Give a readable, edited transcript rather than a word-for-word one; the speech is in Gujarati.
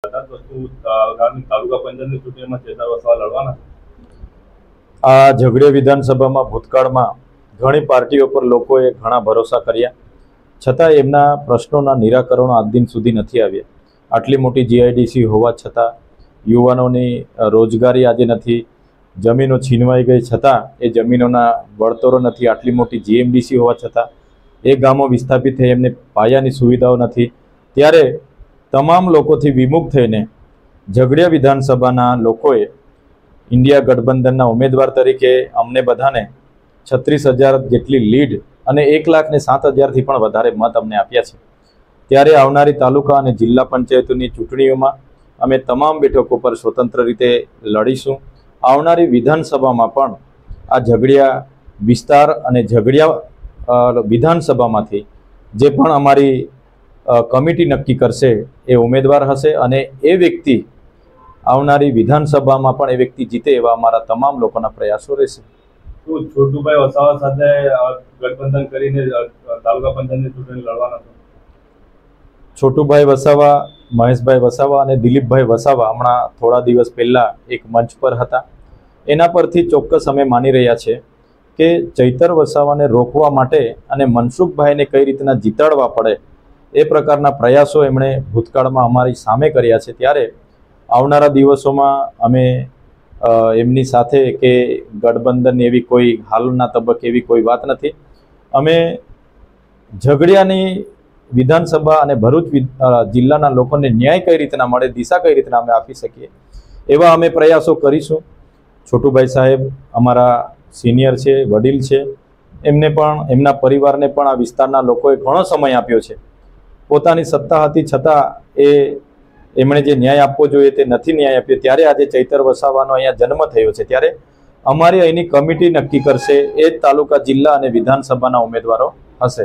તાલુકા પંચાયતની ચૂંટણીમાં ચેતર વસાવા લડવાના આ ઝઘડિયા વિધાનસભામાં ભૂતકાળમાં ઘણી પાર્ટીઓ પર લોકોએ ઘણા ભરોસા કર્યા, છતાં એમના પ્રશ્નોના નિરાકરણો આજ દિન સુધી નથી આવ્યા। આટલી મોટી જીઆઈડીસી હોવા છતાં યુવાનોની રોજગારી આજે નથી, જમીનો છીનવાઈ ગઈ છતાં એ જમીનોના વળતરો નથી, આટલી મોટી જીએમડીસી હોવા છતાં એ ગામો વિસ્થાપિત થઈ એમને પાયાની સુવિધાઓ નથી। ત્યારે તમામ લોકોથી વિમુખ થઈને ઝઘડિયા વિધાનસભાના લોકોએ ઇન્ડિયા ગઠબંધનના ઉમેદવાર તરીકે અમને બધાને 36,000 જેટલી લીડ અને 1,07,000થી પણ વધારે મત અમને આપ્યા છે। ત્યારે આવનારી તાલુકા અને જિલ્લા પંચાયતોની ચૂંટણીઓમાં અમે તમામ બેઠકો પર સ્વતંત્ર રીતે લડીશું। આવનારી વિધાનસભામાં પણ આ ઝઘડિયા વિસ્તાર અને ઝઘડિયા વિધાનસભામાંથી જે પણ અમારી કમિટી નક્કી કરશે એ ઉમેદવાર હશે અને એ વ્યક્તિ આવનારી વિધાનસભામાં પણ એ વ્યક્તિ જીતે એવા અમારા તમામ લોકોના પ્રયાસો રહેશે। છોટુભાઈ વસાવા સાથે ગઠબંધન કરીને તાલુકા પંચાયતની ચૂંટણી લડવાના છો? છોટુભાઈ વસાવા, મહેશભાઈ વસાવા અને દિલીપભાઈ વસાવા હમણાં થોડા દિવસ પહેલાં એક મંચ પર હતા। એના પરથી ચોક્કસ અમે માની રહ્યા છે કે ચૈતર વસાવાને રોકવા માટે અને મનસુખભાઈને કઈ રીતના જીતાડવા પડે એ પ્રકારના પ્રયાસો એમણે ભૂતકાળમાં અમારી સામે કર્યા છે। ત્યારે આવનારા દિવસોમાં અમે એમની સાથે કે ગઠબંધન એવી કોઈ હાલના તબક્કે એવી કોઈ વાત નથી। અમે ઝઘડિયાની વિધાનસભા અને ભરૂચ જિલ્લાના લોકોને ન્યાય કઈ રીતના મળે, દિશા કઈ રીતના અમે આપી શકીએ એવા અમે પ્રયાસો કરીશું। છોટુભાઈ સાહેબ અમારા સિનિયર છે, વડીલ છે, એમને પણ એમના પરિવારને પણ આ વિસ્તારના લોકોએ ઘણો સમય આપ્યો છે। પોતાની સત્તા હતી છતાં એમણે જે ન્યાય આપવો જોઈએ તે નથી ન્યાય આપ્યો। ત્યારે આજે ચૈતર વસાવાનો અહીંયા જન્મ થયો છે। ત્યારે અમારી અહીંની કમિટી નક્કી કરશે એ જ તાલુકા, જિલ્લા અને વિધાનસભાના ઉમેદવારો હશે।